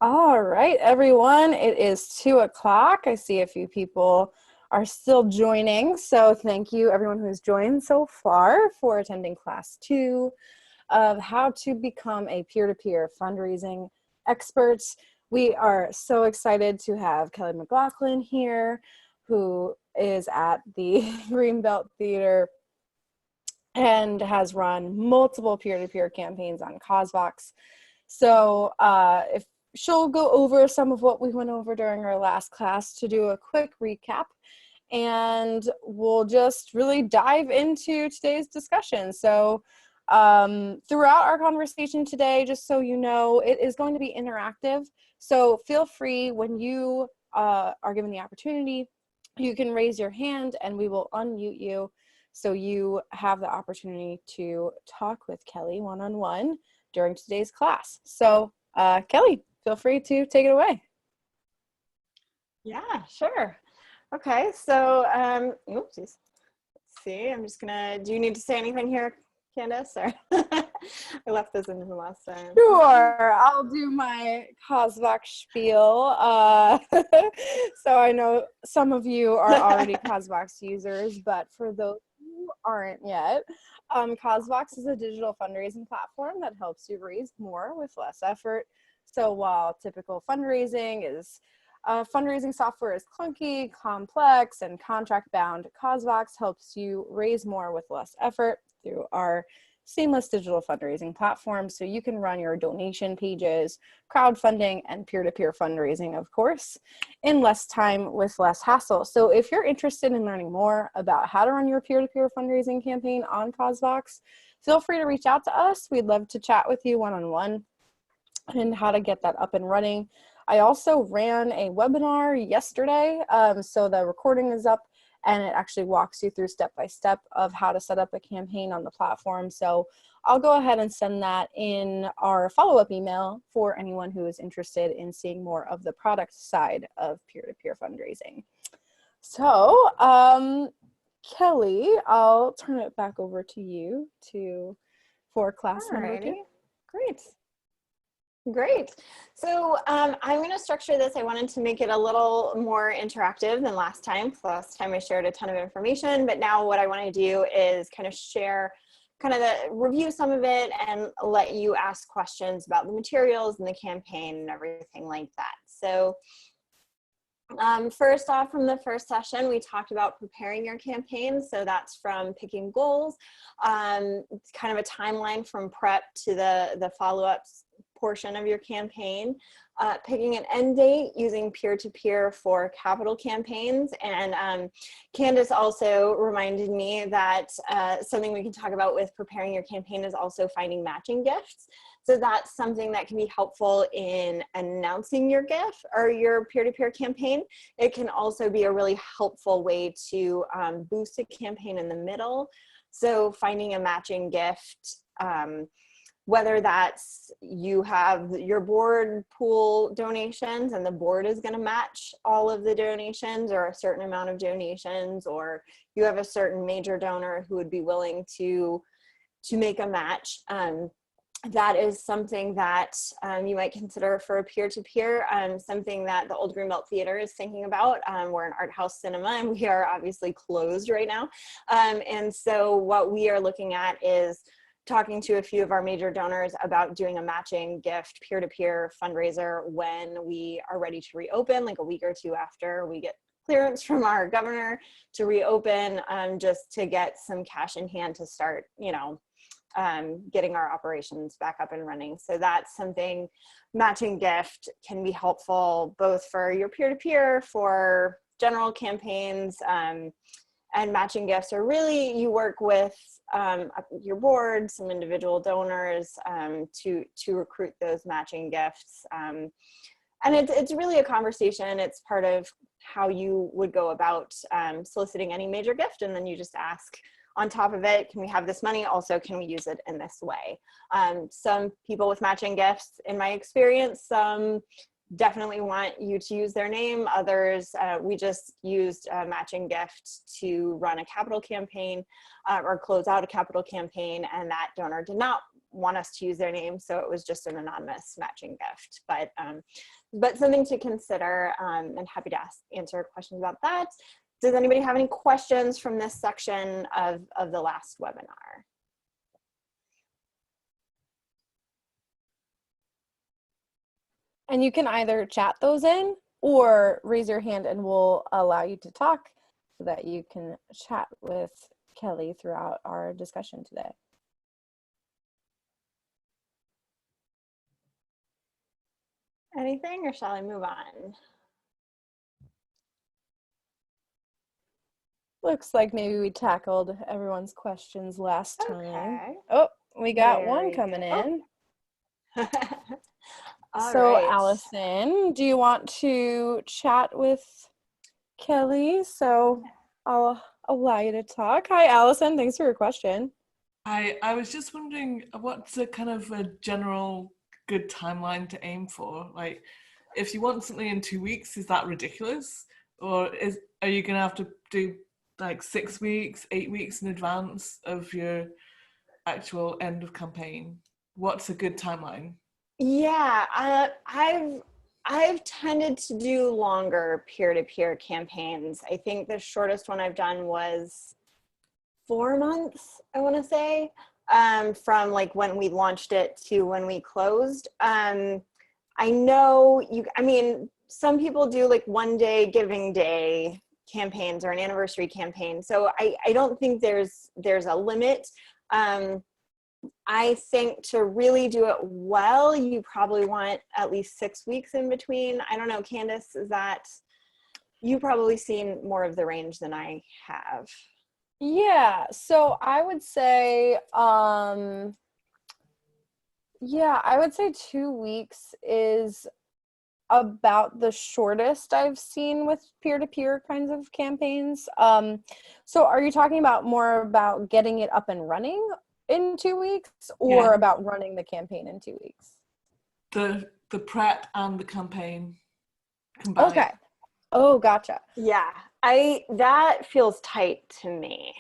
All right, everyone. It is 2 o'clock. I see a few people are still joining. So thank you, everyone who's joined so far, for attending class 2 of how to become a peer-to-peer fundraising expert. We are so excited to have Kelly McLaughlin here, who is at the Greenbelt Theater and has run multiple peer-to-peer campaigns on CauseVox. So if she'll go over some of what we went over during our last class to do a quick recap, and we'll just really dive into today's discussion. So throughout our conversation today, just so you know, it is going to be interactive. So feel free, when you are given the opportunity, you can raise your hand and we will unmute you, so you have the opportunity to talk with Kelly one-on-one during today's class. So Kelly, feel free to take it away. Yeah, sure. Okay, so, oops, let's see, I'm just gonna, do you need to say anything here, Candace, or I left this in from last time? Sure, I'll do my CauseVox spiel. So I know some of you are already CauseVox users, but for those who aren't yet, CauseVox is a digital fundraising platform that helps you raise more with less effort. So while typical fundraising software is clunky, complex, and contract-bound, CauseVox helps you raise more with less effort through our seamless digital fundraising platform. So you can run your donation pages, crowdfunding, and peer-to-peer fundraising, of course, in less time with less hassle. So if you're interested in learning more about how to run your peer-to-peer fundraising campaign on CauseVox, feel free to reach out to us. We'd love to chat with you one-on-one and how to get that up and running. I also ran a webinar yesterday, so the recording is up, and it actually walks you through step-by-step of how to set up a campaign on the platform. So I'll go ahead and send that in our follow-up email for anyone who is interested in seeing more of the product side of peer-to-peer fundraising. So Kelly, I'll turn it back over to you for class number 2. Great. So I'm going to structure this. I wanted to make it a little more interactive than last time. Last time I shared a ton of information, but now what I want to do is kind of share, review some of it and let you ask questions about the materials and the campaign and everything like that. So first off, from the first session, we talked about preparing your campaign. So that's from picking goals, kind of a timeline from prep to the follow-ups portion of your campaign, picking an end date using peer-to-peer for capital campaigns. And Candace also reminded me that something we can talk about with preparing your campaign is also finding matching gifts. So that's something that can be helpful in announcing your gift or your peer-to-peer campaign. It can also be a really helpful way to boost a campaign in the middle. So finding a matching gift, whether that's you have your board pool donations and the board is going to match all of the donations or a certain amount of donations, or you have a certain major donor who would be willing to make a match. That is something that you might consider for a peer-to-peer, something that the Old Greenbelt Theater is thinking about. We're an art house cinema and we are obviously closed right now. And so what we are looking at is talking to a few of our major donors about doing a matching gift peer-to-peer fundraiser when we are ready to reopen, like a week or two after we get clearance from our governor to reopen, just to get some cash in hand to start, getting our operations back up and running. So that's something, matching gift can be helpful both for your peer-to-peer, for general campaigns, and matching gifts are really, you work with your board, some individual donors to recruit those matching gifts. And it's really a conversation. It's part of how you would go about soliciting any major gift. And then you just ask on top of it, can we have this money? Also, can we use it in this way? Some people with matching gifts, in my experience, some definitely want you to use their name. Others, we just used a matching gift to run a capital campaign or close out a capital campaign, and that donor did not want us to use their name, so it was just an anonymous matching gift. But something to consider, and happy to answer questions about that. Does anybody have any questions from this section of the last webinar? And you can either chat those in or raise your hand and we'll allow you to talk so that you can chat with Kelly throughout our discussion today. Anything, or shall I move on? Looks like maybe we tackled everyone's questions last time. Okay. Oh, we got There one we coming go. in. All So right. Allison, do you want to chat with Kelly? So I'll allow you to talk. Hi, Allison. Thanks for your question. I was just wondering, what's a kind of a general good timeline to aim for? Like, if you want something in 2 weeks, is that ridiculous? Or are you gonna have to do like 6 weeks, 8 weeks in advance of your actual end of campaign? What's a good timeline? Yeah, I've tended to do longer peer-to-peer campaigns. I think the shortest one I've done was 4 months, I want to say, from like when we launched it to when we closed. I know I mean, some people do like 1 day giving day campaigns or an anniversary campaign. So I don't think there's a limit. I think to really do it well, you probably want at least 6 weeks in between. I don't know, Candace, is that, you've probably seen more of the range than I have. Yeah, so I would say, yeah, I would say 2 weeks is about the shortest I've seen with peer-to-peer kinds of campaigns. So are you talking about more about getting it up and running in 2 weeks or about running the campaign in 2 weeks? The prep and the campaign combined. Okay. Oh, gotcha. Yeah, that feels tight to me.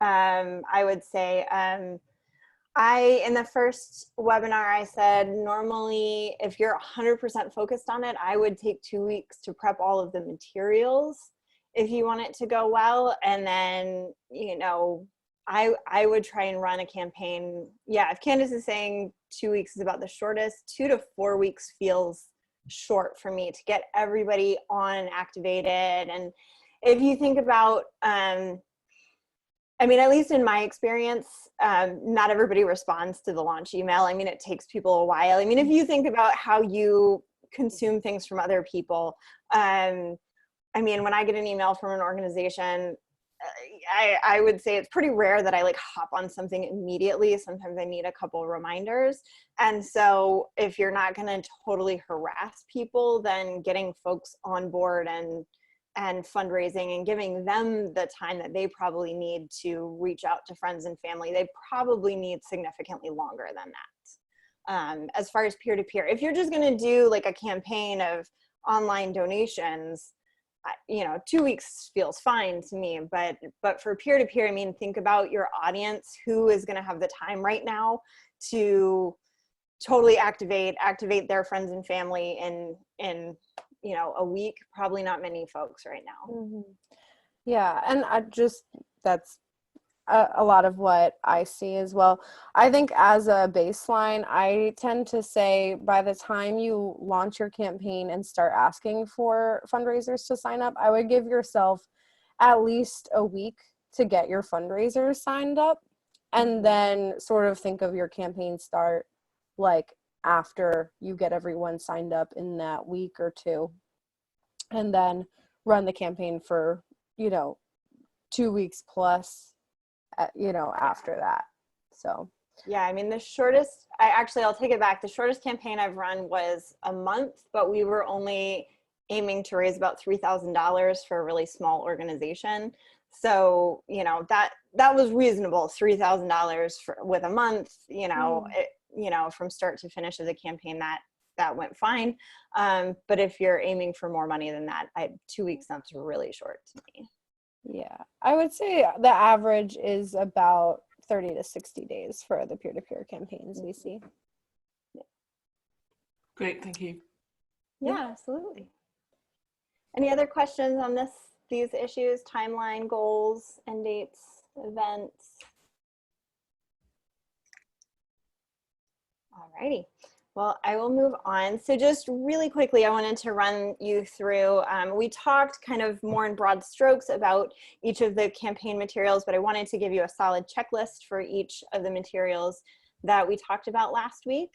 I would say, in the first webinar, I said, normally, if you're 100% focused on it, I would take 2 weeks to prep all of the materials if you want it to go well. And then, you know, I would try and run a campaign. Yeah, if Candace is saying 2 weeks is about the shortest, 2 to 4 weeks feels short for me to get everybody on and activated. And if you think about, I mean, at least in my experience, not everybody responds to the launch email. I mean, it takes people a while. I mean, if you think about how you consume things from other people, I mean, when I get an email from an organization, I would say it's pretty rare that I like hop on something immediately. Sometimes I need a couple of reminders. And so if you're not going to totally harass people, then getting folks on board and fundraising and giving them the time that they probably need to reach out to friends and family, they probably need significantly longer than that. As far as peer-to-peer, if you're just going to do like a campaign of online donations, you know, 2 weeks feels fine to me. But for peer-to-peer, I mean, think about your audience. Who is going to have the time right now to totally activate their friends and family in you know, a week? Probably not many folks right now. Mm-hmm. Yeah, and that's a lot of what I see as well. I think as a baseline, I tend to say by the time you launch your campaign and start asking for fundraisers to sign up, I would give yourself at least a week to get your fundraisers signed up, and then sort of think of your campaign start like after you get everyone signed up in that week or two, and then run the campaign for, you know, 2 weeks plus, you know, after that. So yeah, I mean, the shortest, I'll take it back. The shortest campaign I've run was a month, but we were only aiming to raise about $3,000 for a really small organization. So, you know, that was reasonable. $3,000 with a month, you know, you know, from start to finish of the campaign, that went fine. But if you're aiming for more money than that, 2 weeks sounds really short to me. yeah, I would say the average is about 30 to 60 days for the peer-to-peer campaigns we see. Great, thank you. Yeah, absolutely. Any other questions on these issues, timeline, goals, end dates, events? Alrighty. Well, I will move on. So just really quickly, I wanted to run you through, we talked kind of more in broad strokes about each of the campaign materials, but I wanted to give you a solid checklist for each of the materials that we talked about last week.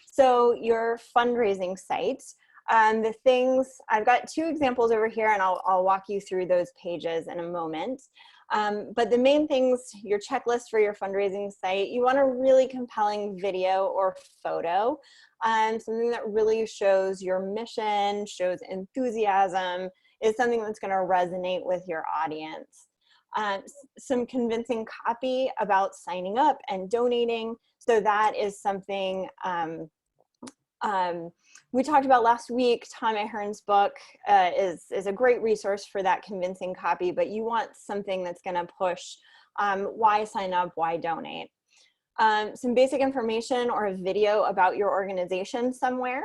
So your fundraising site, the things, I've got 2 examples over here, and I'll walk you through those pages in a moment. But the main things, your checklist for your fundraising site, you want a really compelling video or photo, something that really shows your mission, shows enthusiasm, is something that's going to resonate with your audience. Some convincing copy about signing up and donating. So that is something we talked about last week. Tom Ahern's book is a great resource for that convincing copy, but you want something that's going to push why sign up, why donate. Some basic information or a video about your organization somewhere.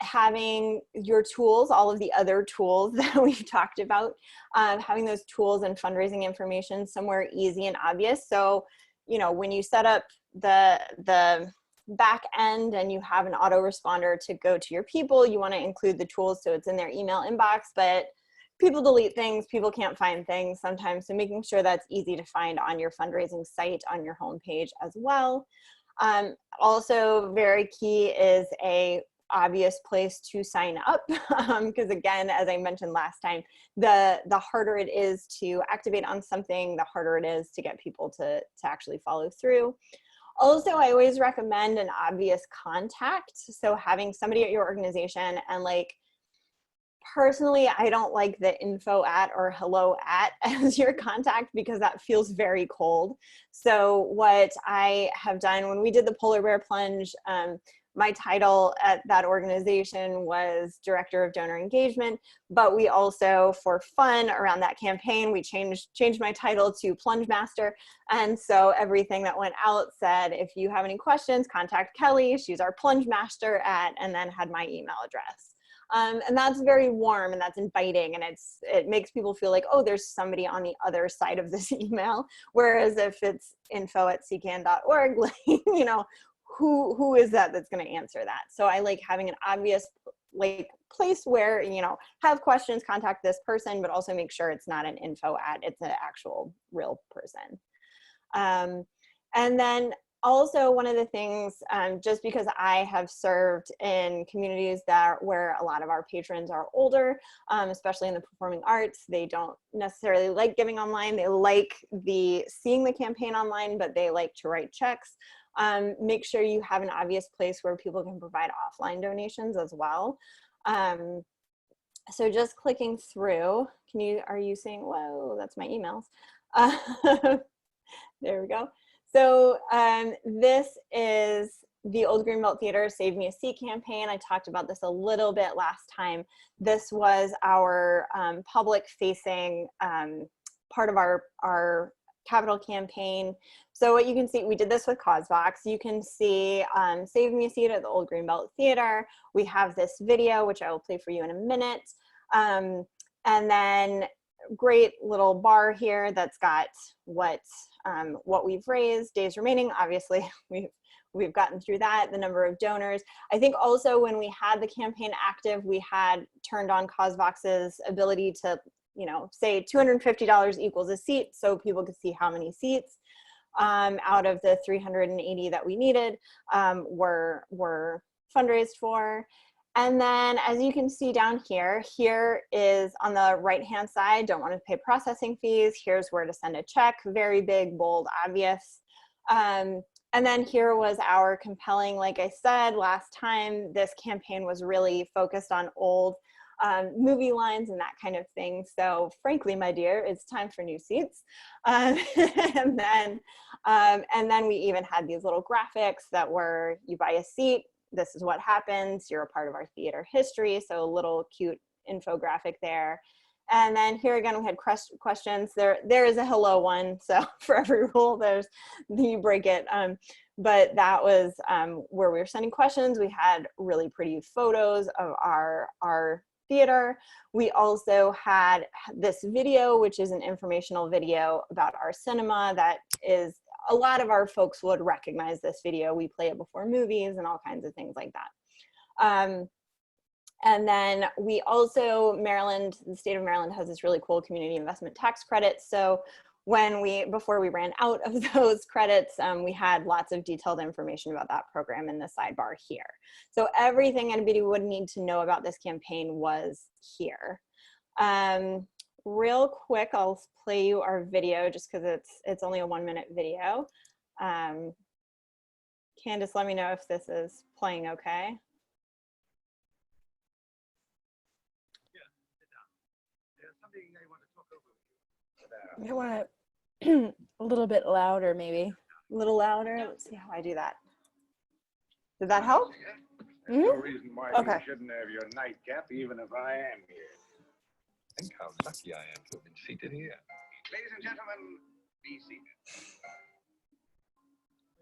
Having your tools, all of the other tools that we've talked about, having those tools and fundraising information somewhere easy and obvious. So, you know, when you set up the back end and you have an autoresponder to go to your people, you want to include the tools so it's in their email inbox, but people delete things, people can't find things sometimes, so making sure that's easy to find on your fundraising site, on your homepage as well. Also very key is a obvious place to sign up, because again, as I mentioned last time, the harder it is to activate on something, the harder it is to get people to actually follow through. Also, I always recommend an obvious contact. So having somebody at your organization, and like, personally, I don't like the info at or hello at as your contact, because that feels very cold. So what I have done when we did the polar bear plunge, my title at that organization was Director of Donor Engagement, but we also, for fun around that campaign, we changed my title to Plunge Master. And so everything that went out said, if you have any questions, contact Kelly. She's our Plunge Master at, and then had my email address. And that's very warm and that's inviting, and it makes people feel like, oh, there's somebody on the other side of this email. Whereas if it's info@ccan.org, like, you know, who is that's going to answer that? So I like having an obvious like place where, you know, have questions, contact this person, but also make sure it's not an info at, it's an actual real person. And then also one of the things, just because I have served in communities where a lot of our patrons are older, especially in the performing arts, they don't necessarily like giving online. They like seeing the campaign online, but they like to write checks. Make sure you have an obvious place where people can provide offline donations as well. So just clicking through, are you seeing, whoa, that's my emails. There we go. So this is the Old Greenbelt Theater Save Me a Seat campaign. I talked about this a little bit last time. This was our public facing part of our capital campaign. So what you can see, we did this with CauseVox. You can see Save Me a Seat at the Old Greenbelt Theater. We have this video, which I will play for you in a minute. And then great little bar here that's got what we've raised, days remaining. Obviously, we've gotten through that, the number of donors. I think also when we had the campaign active, we had turned on CauseVox's ability to, you know, say $250 equals a seat, so people could see how many seats out of the 380 that we needed were fundraised for. And then as you can see down here is on the right-hand side, don't want to pay processing fees. Here's where to send a check, very big, bold, obvious. And then here was our compelling, like I said last time, this campaign was really focused on old movie lines and that kind of thing. So frankly, my dear, it's time for new seats. And then we even had these little graphics that were, you buy a seat, this is what happens, you're a part of our theater history. So a little cute infographic there. And then here again, we had questions. There is a hello one. So for every rule, there's you break it. But that was where we were sending questions. We had really pretty photos of our theater. We also had this video, which is an informational video about our cinema that is, a lot of our folks would recognize this video. We play it before movies and all kinds of things like that. And then we also, Maryland, the state of Maryland has this really cool community investment tax credit. So before we ran out of those credits, we had lots of detailed information about that program in the sidebar here. So everything anybody would need to know about this campaign was here. Real quick, I'll play you our video just because it's only a 1-minute video. Candace, let me know if this is playing okay. You want it a little bit louder, maybe. A little louder. Let's see how I do that. Did that help? There's no reason why Okay. you shouldn't have your nightcap, even if I am here. Think how lucky I am to have been seated here. Ladies and gentlemen, be seated.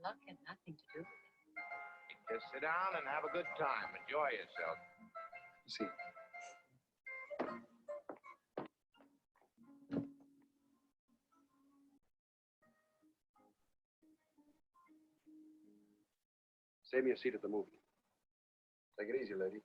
Luck had nothing to do with it. Just sit down and have a good time. Enjoy yourself. See, Save me a seat at the movie. Take it easy, lady.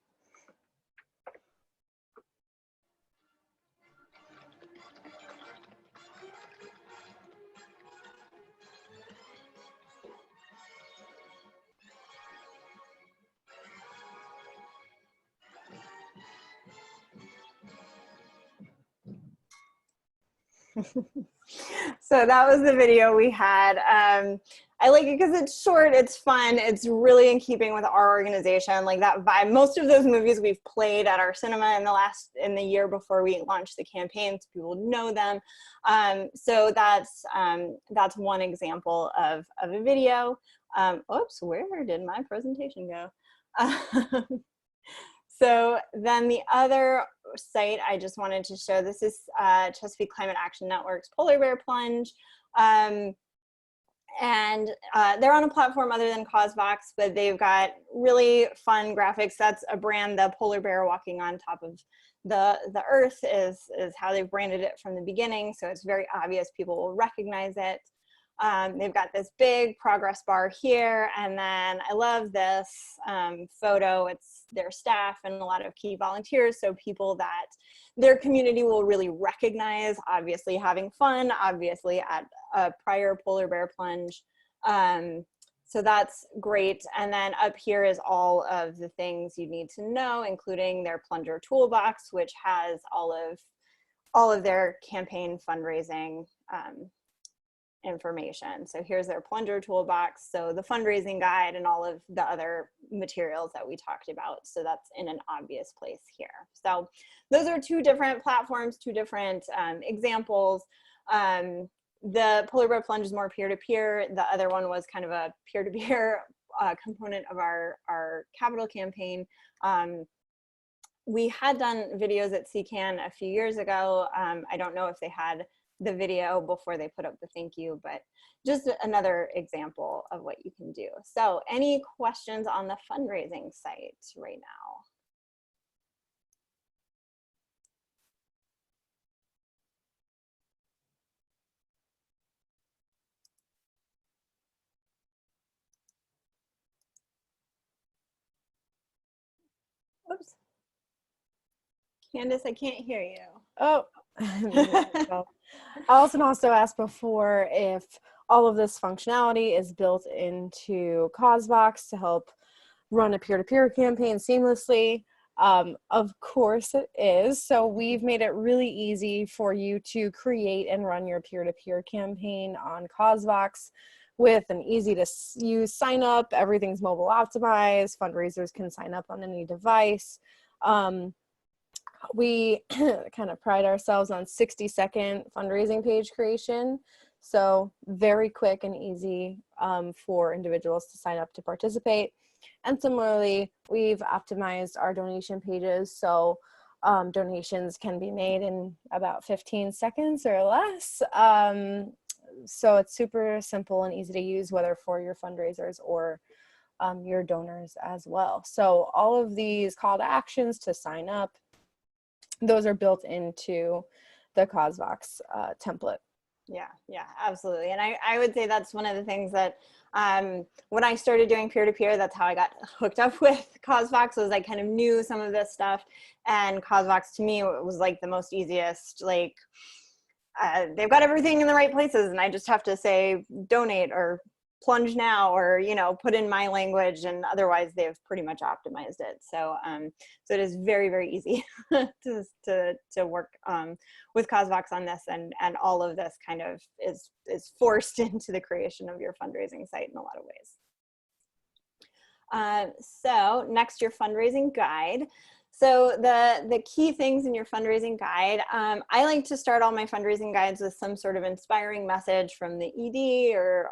So that was the video we had. I like it because it's short, it's fun, it's really in keeping with our organization, like that vibe. Most of those movies we've played at our cinema in the year before we launched the campaign, so people know them. So that's one example of a video. Oops, where did my presentation go? So then the other site I just wanted to show, this is Chesapeake Climate Action Network's Polar Bear Plunge. And they're on a platform other than CauseVox, but they've got really fun graphics. That's a brand, the polar bear walking on top of the earth is how they've branded it from the beginning. So it's very obvious, people will recognize it. They've got this big progress bar here. And then I love this photo. It's their staff and a lot of key volunteers. So people that their community will really recognize, obviously having fun, obviously at a prior polar bear plunge. So that's great. And then up here is all of the things you need to know, including their plunger toolbox, which has all of their campaign fundraising information. So here's their plunger toolbox. So the fundraising guide and all of the other materials that we talked about. So that's in an obvious place here. So those are two different platforms, two different examples. The Polar Bear Plunge is more peer-to-peer. The other one was kind of a peer-to-peer component of our capital campaign. We had done videos at CCAN a few years ago. I don't know if they had the video before they put up the thank you, but just another example of what you can do. So any questions on the fundraising site right now? Oops. Candace, I can't hear you. Oh, Allison also asked before if all of this functionality is built into CauseVox to help run a peer-to-peer campaign seamlessly. Of course it is. So we've made it really easy for you to create and run your peer-to-peer campaign on CauseVox with an easy to use sign up. Everything's mobile optimized. Fundraisers can sign up on any device. We kind of pride ourselves on 60-second fundraising page creation. So very quick and easy for individuals to sign up to participate. And similarly, we've optimized our donation pages. So Donations can be made in about 15 seconds or less. So it's super simple and easy to use, whether for your fundraisers or your donors as well. So all of these call to actions to sign up, those are built into the CauseVox template. Yeah, absolutely. And I would say that's one of the things that when I started doing peer-to-peer, that's how I got hooked up with CauseVox, was I kind of knew some of this stuff, and CauseVox to me was like the most easiest, like they've got everything in the right places, and I just have to say donate or plunge now, or, you know, put in my language, and otherwise they've pretty much optimized it. So so it is very, very easy to work with CauseVox on this, and all of this kind of is forced into the creation of your fundraising site in a lot of ways. So next, your fundraising guide. So the key things in your fundraising guide, I like to start all my fundraising guides with some sort of inspiring message from the ED or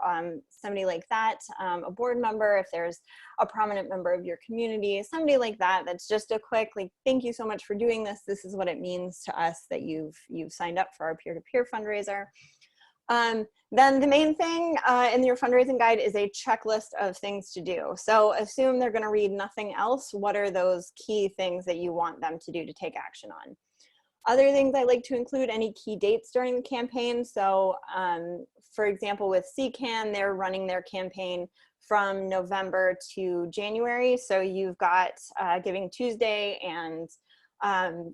somebody like that, a board member, if there's a prominent member of your community, somebody like that, that's just a quick, like, thank you so much for doing this. This is what it means to us that you've signed up for our peer-to-peer fundraiser. Then the main thing in your fundraising guide is a checklist of things to do. So assume they're going to read nothing else. What are those key things that you want them to do to take action on? Other things I like to include any key dates during the campaign. So for example, with CCAN, they're running their campaign from November to January. So you've got Giving Tuesday and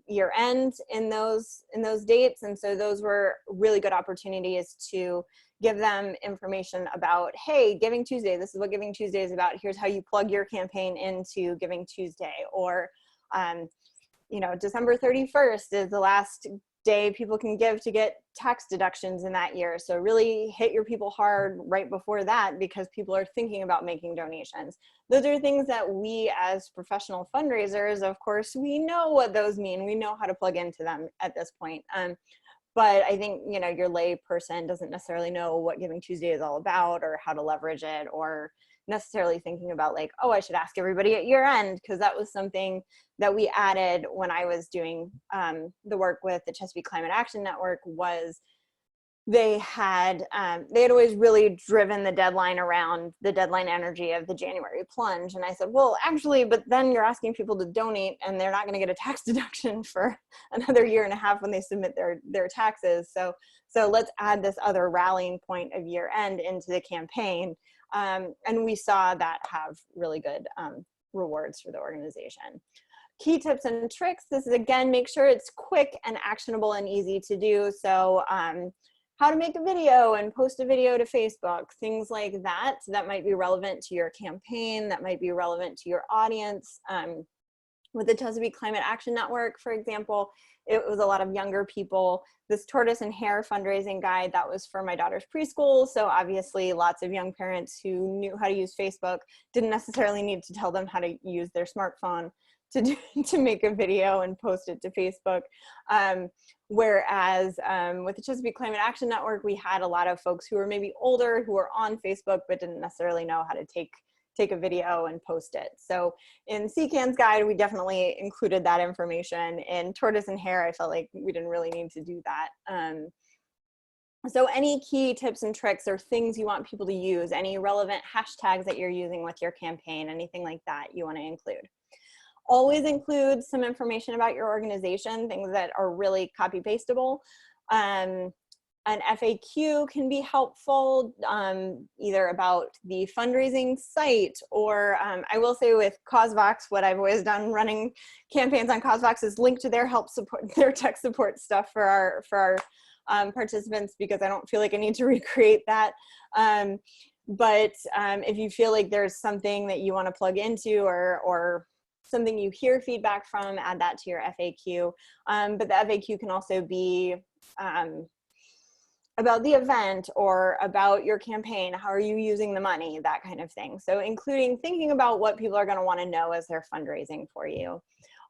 year end in those dates, and so those were really good opportunities to give them information about, hey, Giving Tuesday, this is what Giving Tuesday is about. Here's how you plug your campaign into Giving Tuesday. Or you know, December 31st is the last day people can give to get tax deductions in that year. So really hit your people hard right before that, because people are thinking about making donations. Those are things that we as professional fundraisers, of course, we know what those mean. We know how to plug into them at this point. But I think, you know, your lay person doesn't necessarily know what Giving Tuesday is all about or how to leverage it, or necessarily thinking about like, oh, I should ask everybody at year end, because that was something that we added when I was doing the work with the Chesapeake Climate Action Network. Was they had always really driven the deadline around the deadline energy of the January plunge. And I said, well, actually, but then you're asking people to donate and they're not going to get a tax deduction for another year and a half when they submit their taxes. So let's add this other rallying point of year end into the campaign. And we saw that have really good rewards for the organization. Key tips and tricks. This is, again, make sure it's quick and actionable and easy to do. So how to make a video and post a video to Facebook, things like that, that might be relevant to your campaign, that might be relevant to your audience. With the Chesapeake Climate Action Network, for example, it was a lot of younger people. This Tortoise and Hare fundraising guide, that was for my daughter's preschool. So obviously lots of young parents who knew how to use Facebook didn't necessarily need to tell them how to use their smartphone to make a video and post it to Facebook. Whereas with the Chesapeake Climate Action Network, we had a lot of folks who were maybe older, who were on Facebook, but didn't necessarily know how to take a video and post it. So in CCAN's guide, we definitely included that information. In Tortoise and Hare, I felt like we didn't really need to do that. So any key tips and tricks or things you want people to use, any relevant hashtags that you're using with your campaign, anything like that you want to include. Always include some information about your organization, things that are really copy pastable. An FAQ can be helpful, either about the fundraising site, or I will say with CauseVox, what I've always done running campaigns on CauseVox is link to their help support, their tech support stuff for our participants, because I don't feel like I need to recreate that. But if you feel like there's something that you want to plug into, or something you hear feedback from, add that to your FAQ. But the FAQ can also be about the event or about your campaign. How are you using the money? That kind of thing. So thinking about what people are going to want to know as they're fundraising for you.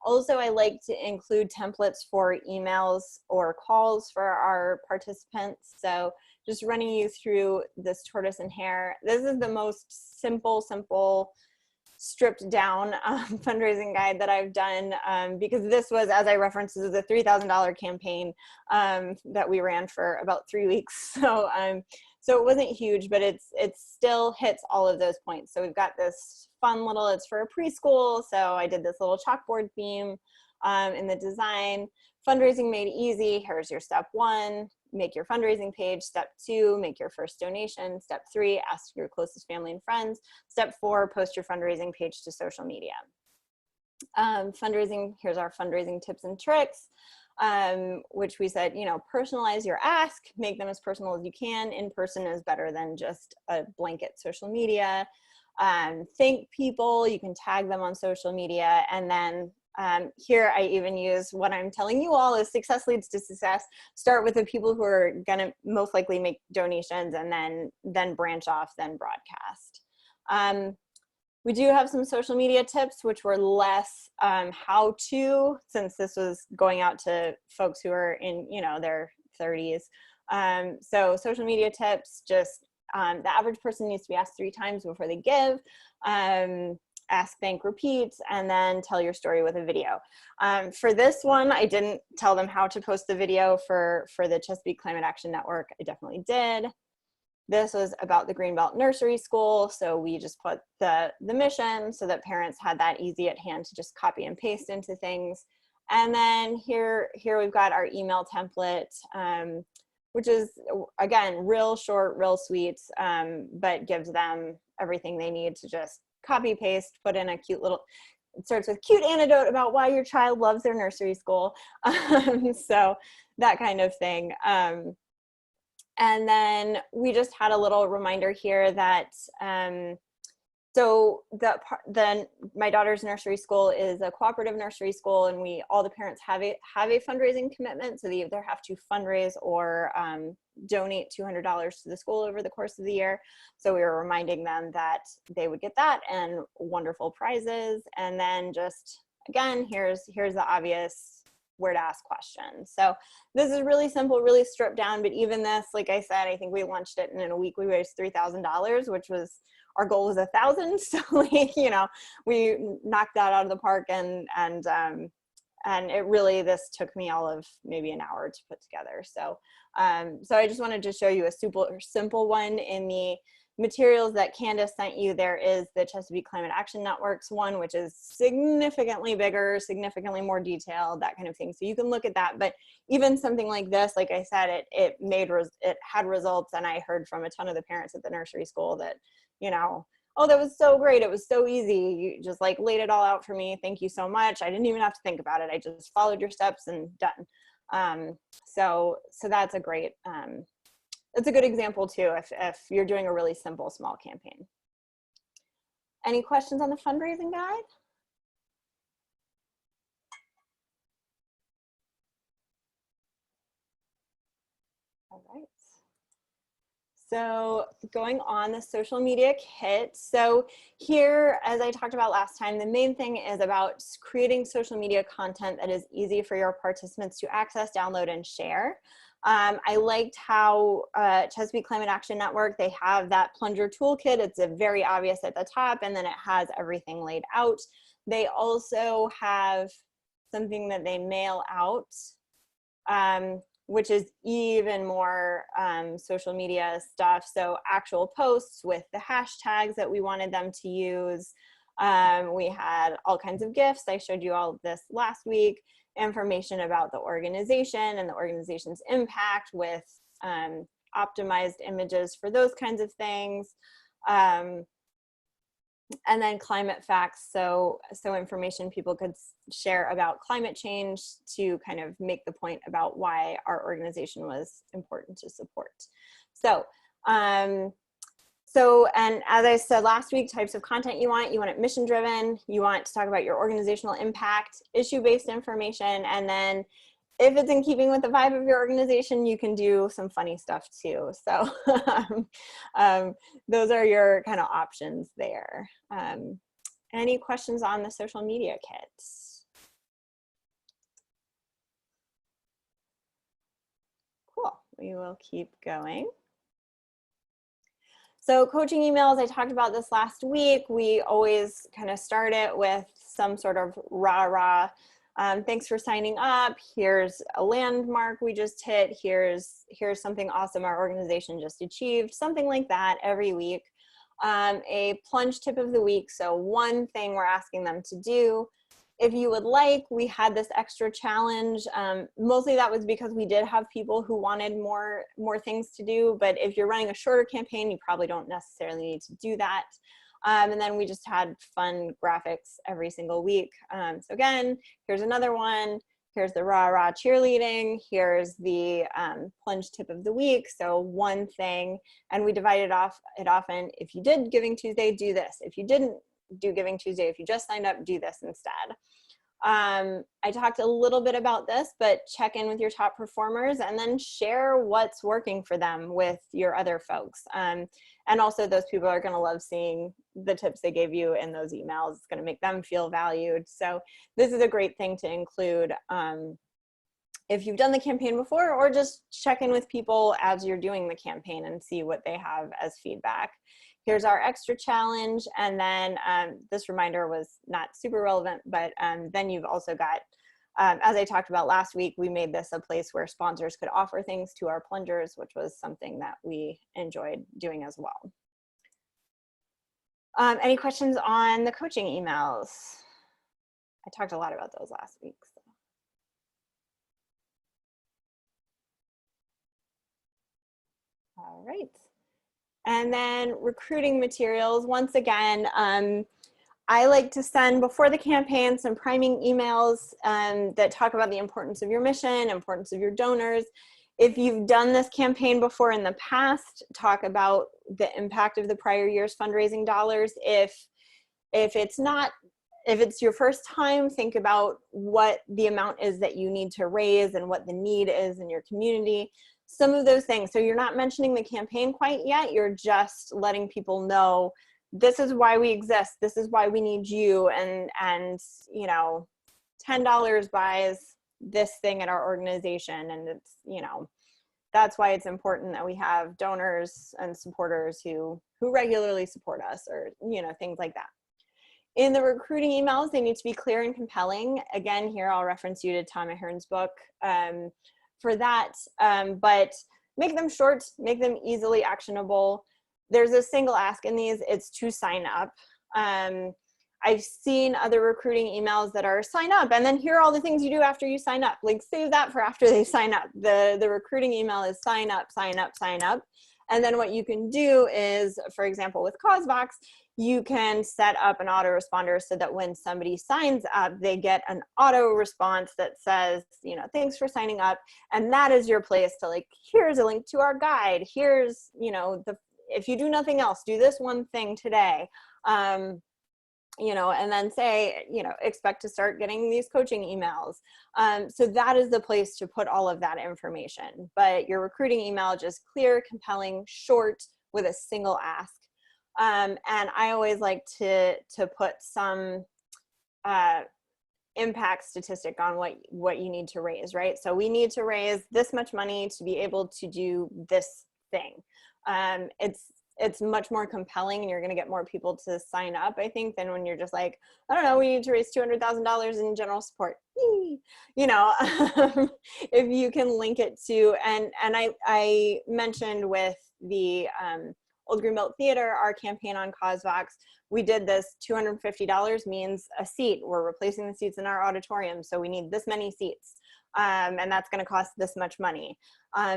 Also, I like to include templates for emails or calls for our participants. So just running you through this Tortoise and Hare. This is the most simple stripped down fundraising guide that I've done, because this was, as I referenced, this is a $3,000 campaign that we ran for about 3 weeks. So it wasn't huge, but it still hits all of those points. So we've got this fun little, it's for a preschool. So I did this little chalkboard theme in the design. Fundraising made easy. Here's your step 1, make your fundraising page. Step 2, make your first donation. Step 3, ask your closest family and friends. Step 4, post your fundraising page to social media. Fundraising, here's our fundraising tips and tricks, which we said, you know, personalize your ask, make them as personal as you can. In person is better than just a blanket social media. Thank people, you can tag them on social media. And then here I even use what I'm telling you all is success leads to success. Start with the people who are gonna most likely make donations, and then branch off, then broadcast. We do have some social media tips, which were less how-to, since this was going out to folks who are in, you know, their 30s. So social media tips, just the average person needs to be asked 3 times before they give. Ask, thank, repeat, and then tell your story with a video. For this one, I didn't tell them how to post the video for the Chesapeake Climate Action Network. I definitely did. This was about the Greenbelt Nursery School, so we just put the mission so that parents had that easy at hand to just copy and paste into things. And then here we've got our email template, which is, again, real short, real sweet, but gives them everything they need to just copy paste, put in a cute little, it starts with cute anecdote about why your child loves their nursery school. So that kind of thing. And then we just had a little reminder here that, so my daughter's nursery school is a cooperative nursery school, and all the parents have a fundraising commitment. So they either have to fundraise or donate $200 to the school over the course of the year. So we were reminding them that they would get that and wonderful prizes. And then just, again, here's the obvious where to ask questions. So this is really simple, really stripped down, but even this, like I said, I think we launched it and in a week we raised $3,000, which was, our goal was 1,000. So like, you know, we knocked that out of the park, and it really, this took me all of maybe an hour to put together. So, so I just wanted to show you a super simple one. In the materials that Candace sent you, there is the Chesapeake Climate Action Network's one, which is significantly bigger, significantly more detailed, that kind of thing. So you can look at that. But even something like this, like I said, it had results, and I heard from a ton of the parents at the nursery school that, you know, oh, that was so great, it was so easy, you just like laid it all out for me, thank you so much, I didn't even have to think about it, I just followed your steps and done. So that's a great, it's a good example too if you're doing a really simple small campaign. Any questions on the fundraising guide? All right. So going on the social media kit. So here, as I talked about last time, the main thing is about creating social media content that is easy for your participants to access, download, and share. I liked how Chesapeake Climate Action Network, they have that plunger toolkit. It's very obvious at the top, and then it has everything laid out. They also have something that they mail out, which is even more social media stuff. So actual posts with the hashtags that we wanted them to use. We had all kinds of gifts. I showed you all of this last week. Information about the organization and the organization's impact with optimized images for those kinds of things. And then climate facts, so information people could share about climate change to kind of make the point about why our organization was important to support. So, and as I said last week, types of content you want it mission driven, you want to talk about your organizational impact, issue-based information, and then if it's in keeping with the vibe of your organization, you can do some funny stuff too. So those are your kind of options there. Any questions on the social media kits? Cool, we will keep going. So coaching emails, I talked about this last week. We always kind of start it with some sort of rah-rah. Thanks for signing up. Here's a landmark we just hit. Here's something awesome our organization just achieved. Something like that every week. A plunge tip of the week. So one thing we're asking them to do. If you would like, we had this extra challenge. Mostly that was because we did have people who wanted more things to do, but if you're running a shorter campaign, you probably don't necessarily need to do that. And then we just had fun graphics every single week. So again, here's another one. Here's the rah-rah cheerleading. Here's the plunge tip of the week. So one thing, and we divided it off in, if you did Giving Tuesday, do this. If you didn't do Giving Tuesday, if you just signed up, do this instead. I talked a little bit about this, but check in with your top performers and then share what's working for them with your other folks. And also those people are gonna love seeing the tips they gave you in those emails. It's gonna make them feel valued. So this is a great thing to include if you've done the campaign before, or just check in with people as you're doing the campaign and see what they have as feedback. Here's our extra challenge. And then this reminder was not super relevant, but then you've also got, as I talked about last week, we made this a place where sponsors could offer things to our plungers, which was something that we enjoyed doing as well. Any questions on the coaching emails? I talked a lot about those last week. So. All right. And then recruiting materials, once again, I like to send before the campaign some priming emails that talk about the importance of your mission, importance of your donors. If you've done this campaign before in the past, talk about the impact of the prior year's fundraising dollars. If it's your first time, think about what the amount is that you need to raise and what the need is in your community. Some of those things. So you're not mentioning the campaign quite yet. You're just letting people know this is why we exist. This is why we need you. And you know, $10 buys this thing at our organization. And it's, you know, that's why it's important that we have donors and supporters who regularly support us, or, you know, things like that. In the recruiting emails, they need to be clear and compelling. Again, here I'll reference you to Tom Ahern's book. For that, but make them short, make them easily actionable. There's a single ask in these, it's to sign up. I've seen other recruiting emails that are sign up and then here are all the things you do after you sign up. Like save that for after they sign up. The recruiting email is sign up, sign up, sign up. And then what you can do is, for example, with CauseVox, you can set up an autoresponder so that when somebody signs up, they get an auto response that says, you know, thanks for signing up. And that is your place to, like, here's a link to our guide. Here's, you know, if you do nothing else, do this one thing today. You know, and then say, you know, expect to start getting these coaching emails. So that is the place to put all of that information. But your recruiting email, just clear, compelling, short, with a single ask. And I always like to put some impact statistic on what you need to raise, right? So we need to raise this much money to be able to do this thing. It's much more compelling and you're going to get more people to sign up, I think, than when you're just like, I don't know, we need to raise $200,000 in general support. You know, if you can link it to, and I mentioned with the Old Greenbelt Theater, our campaign on CauseVox, we did this $250 means a seat. We're replacing the seats in our auditorium, so we need this many seats. And that's going to cost this much money.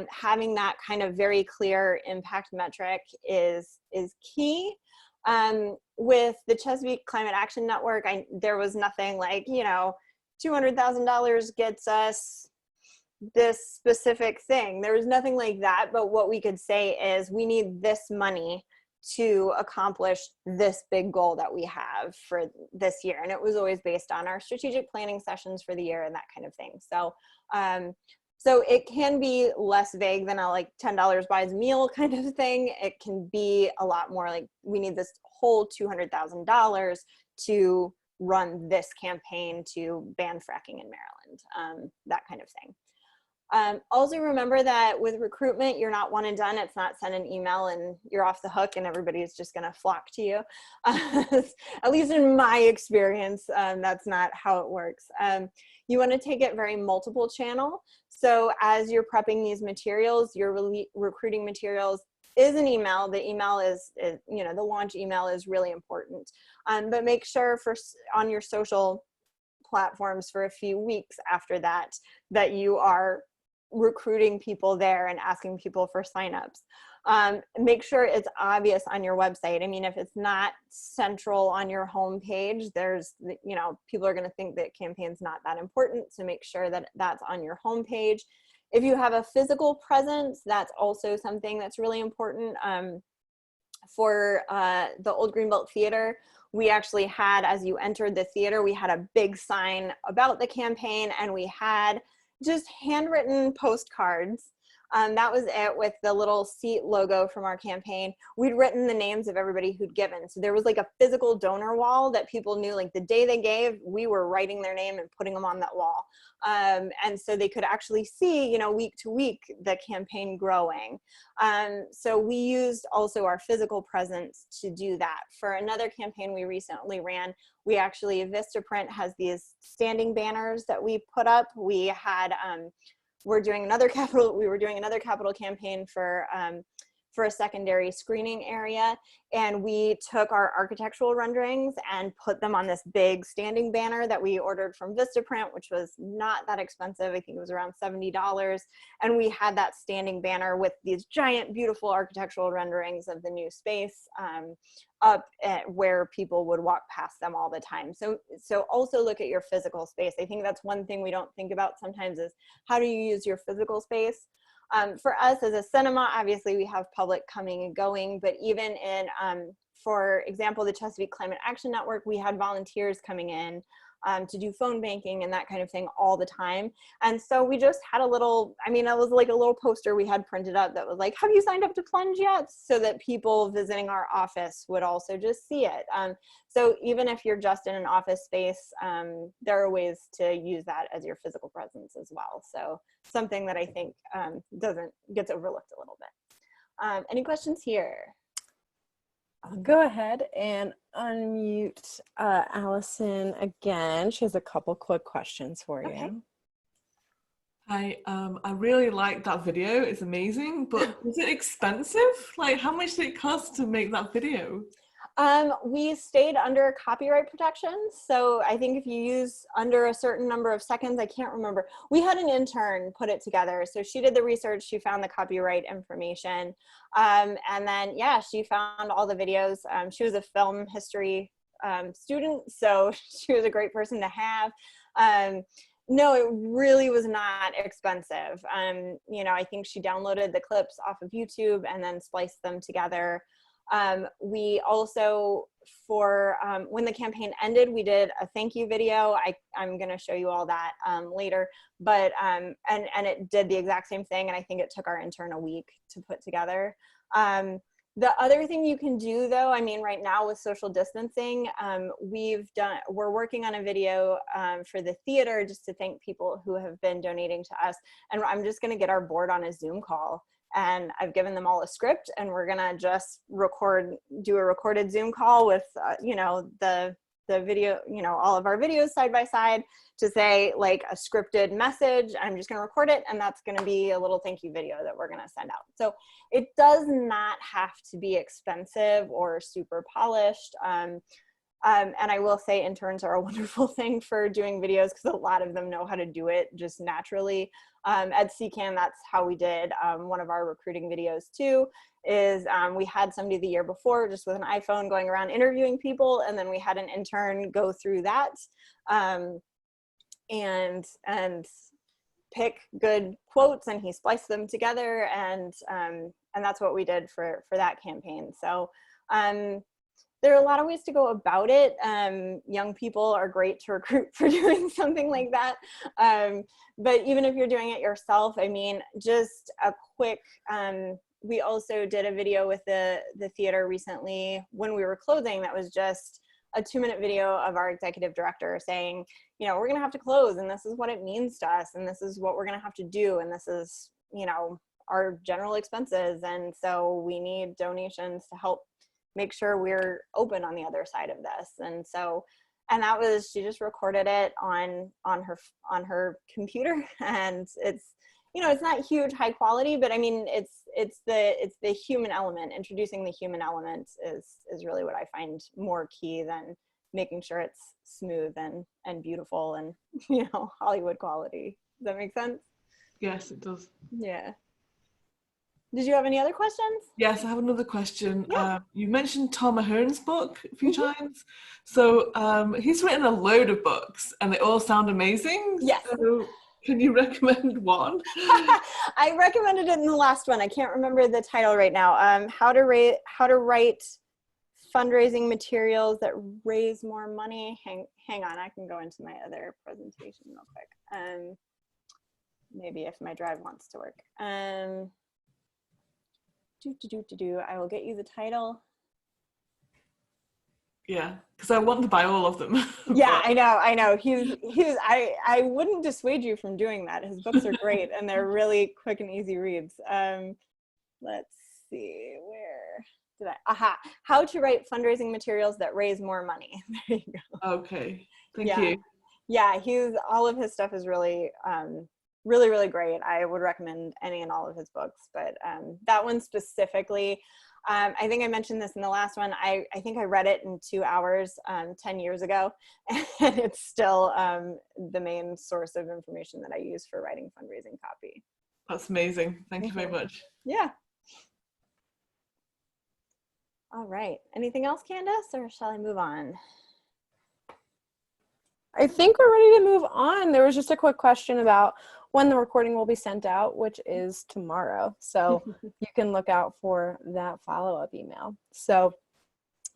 Having that kind of very clear impact metric is key. With the Chesapeake Climate Action Network, there was nothing like, you know, $200,000 gets us this specific thing. There was nothing like that, but what we could say is we need this money to accomplish this big goal that we have for this year. And it was always based on our strategic planning sessions for the year and that kind of thing. So, so it can be less vague than a like $10 buys a meal kind of thing. It can be a lot more like we need this whole $200,000 to run this campaign to ban fracking in Maryland, that kind of thing. Also remember that with recruitment, you're not one and done. It's not send an email and you're off the hook and everybody's just going to flock to you. At least in my experience, that's not how it works. You want to take it very multiple channel. So as you're prepping these materials, your recruiting materials is an email. The email is, you know, the launch email is really important. But make sure on your social platforms for a few weeks after that, that you are recruiting people there and asking people for signups. Make sure it's obvious on your website. I mean, if it's not central on your homepage, there's, you know, people are going to think that campaign's not that important. So make sure that that's on your homepage. If you have a physical presence, that's also something that's really important. For the Old Greenbelt Theater, we actually had, as you entered the theater, we had a big sign about the campaign, and we had just handwritten postcards. That was it, with the little seat logo from our campaign. We'd written the names of everybody who'd given. So there was like a physical donor wall that people knew, like the day they gave, we were writing their name and putting them on that wall. And so they could actually see, you know, week to week, the campaign growing. So we used also our physical presence to do that. For another campaign we recently ran, we actually, Vistaprint has these standing banners that we put up. We had, we were doing another capital campaign for a secondary screening area, and we took our architectural renderings and put them on this big standing banner that we ordered from Vistaprint, which was not that expensive. I think it was around $70. And we had that standing banner with these giant, beautiful architectural renderings of the new space up at where people would walk past them all the time. So also look at your physical space. I think that's one thing we don't think about sometimes, is how do you use your physical space? For us as a cinema, obviously we have public coming and going, but even in, for example, the Chesapeake Climate Action Network, we had volunteers coming in to do phone banking and that kind of thing all the time. And so we just had a little, I mean, it was like a little poster we had printed up that was like, have you signed up to Plunge yet? So that people visiting our office would also just see it. So even if you're just in an office space, there are ways to use that as your physical presence as well. So something that I think gets overlooked a little bit. Any questions here? I'll go ahead and unmute Allison again. She has a couple quick questions for you. Okay. I really like that video. It's amazing, but is it expensive? Like, how much did it cost to make that video? We stayed under copyright protections. So I think if you use under a certain number of seconds, I can't remember. We had an intern put it together. So she did the research, she found the copyright information. And then, yeah, she found all the videos. She was a film history student, so she was a great person to have. No, it really was not expensive. You know, I think she downloaded the clips off of YouTube and then spliced them together. We also, for when the campaign ended, we did a thank you video. I'm going to show you all that later, but and it did the exact same thing, and I think it took our intern a week to put together. The other thing you can do, though, I mean, right now with social distancing, we're working on a video for the theater just to thank people who have been donating to us, and I'm just going to get our board on a Zoom call. And I've given them all a script, and we're gonna just do a recorded Zoom call with, you know, the video, you know, all of our videos side by side to say like a scripted message. I'm just gonna record it, and that's gonna be a little thank you video that we're gonna send out. So it does not have to be expensive or super polished. And I will say interns are a wonderful thing for doing videos because a lot of them know how to do it just naturally. At CCAN, that's how we did one of our recruiting videos too, is we had somebody the year before just with an iPhone going around interviewing people, and then we had an intern go through that and pick good quotes, and he spliced them together, and that's what we did for that campaign. So there are a lot of ways to go about it. Young people are great to recruit for doing something like that. But even if you're doing it yourself, I mean, just a quick, we also did a video with the theater recently when we were closing that was just a 2-minute video of our executive director saying, you know, we're going to have to close and this is what it means to us and this is what we're going to have to do and this is, you know, our general expenses, and so we need donations to help make sure we're open on the other side of this. And so, and that was, she just recorded it on her computer, and it's, you know, it's not huge high quality, but I mean, it's the human element. Introducing the human element is really what I find more key than making sure it's smooth and beautiful and, you know, Hollywood quality. Does that make sense? Yes, it does. Yeah. Did you have any other questions? Yes, I have another question. Yeah. You mentioned Tom Ahern's book a few times. So he's written a load of books and they all sound amazing. Yes. So can you recommend one? I recommended it in the last one. I can't remember the title right now. How to write fundraising materials that raise more money. Hang on, I can go into my other presentation real quick. Maybe if my drive wants to work. I will get you the title. Yeah, because I want to buy all of them. Yeah, I know. I wouldn't dissuade you from doing that. His books are great and they're really quick and easy reads. Let's see, where did How to write fundraising materials that raise more money. There you go. Okay, thank you. Yeah, all of his stuff is really, really great. I would recommend any and all of his books, but that one specifically, I think I mentioned this in the last one. I think I read it in 2 hours 10 years ago, and it's still the main source of information that I use for writing fundraising copy. That's amazing. Thank you very much. Yeah. All right. Anything else, Candace, or shall I move on? I think we're ready to move on. There was just a quick question about when the recording will be sent out, which is tomorrow. So you can look out for that follow-up email. So,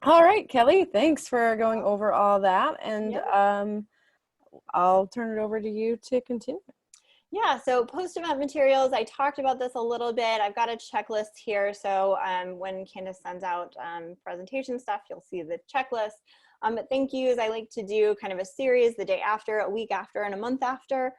all right, Kelly, thanks for going over all that. And I'll turn it over to you to continue. Yeah, so post-event materials, I talked about this a little bit. I've got a checklist here. So when Candace sends out presentation stuff, you'll see the checklist. But thank yous, I like to do kind of a series the day after, a week after, and a month after.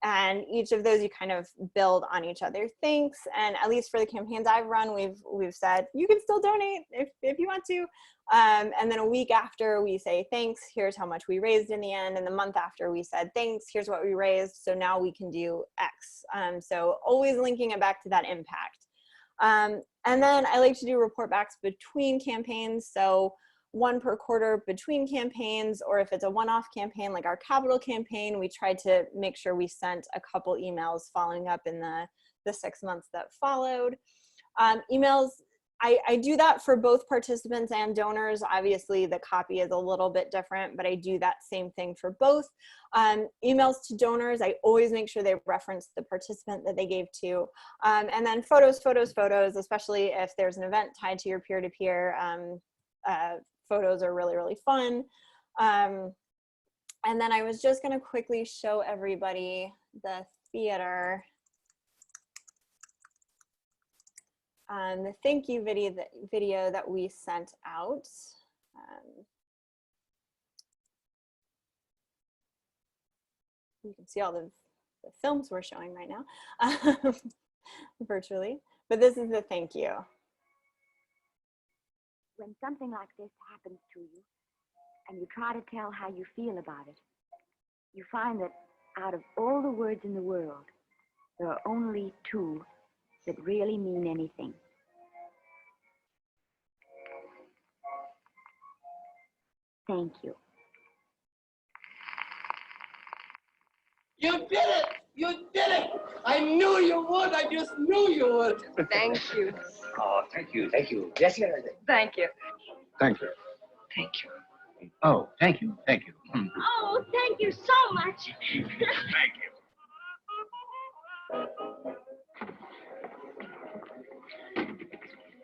And each of those you kind of build on each other. Thanks. And at least for the campaigns I've run, we've said you can still donate if you want to. And then a week after we say thanks, here's how much we raised in the end. And the month after we said thanks, here's what we raised. So now we can do X. So always linking it back to that impact. And then I like to do report backs between campaigns. So one per quarter between campaigns, or if it's a one-off campaign like our capital campaign, we try to make sure we sent a couple emails following up in the 6 months that followed. Emails, I do that for both participants and donors. Obviously the copy is a little bit different, but I do that same thing for both. Emails to donors, I always make sure they reference the participant that they gave to. And then photos, especially if there's an event tied to your peer-to-peer. Photos are really fun. And then I was just gonna quickly show everybody the theater. The thank you video that we sent out. You can see all the films we're showing right now virtually, but this is the thank you. When something like this happens to you and you try to tell how you feel about it, you find that out of all the words in the world, there are only 2 that really mean anything. Thank you. You did it! You did it! I knew you would. I just knew you would. Thank you. Oh, thank you. Yes, yes. Thank you. Thank you. Thank you. Oh, thank you. Oh, thank you so much. Thank you.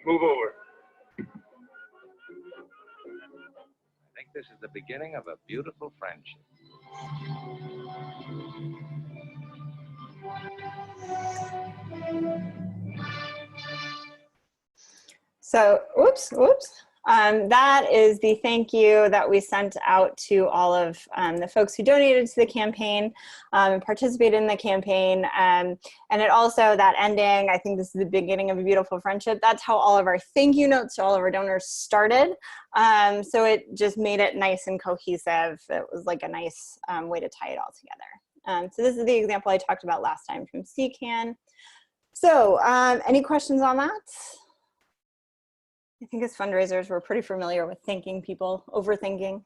Move over. I think this is the beginning of a beautiful friendship. So, oops. That is the thank you that we sent out to all of the folks who donated to the campaign and participated in the campaign. And it also, that ending, I think this is the beginning of a beautiful friendship. That's how all of our thank you notes to all of our donors started. So it just made it nice and cohesive. It was like a nice way to tie it all together. So this is the example I talked about last time from CCAN. So any questions on that? I think as fundraisers, we're pretty familiar with thanking people, overthinking.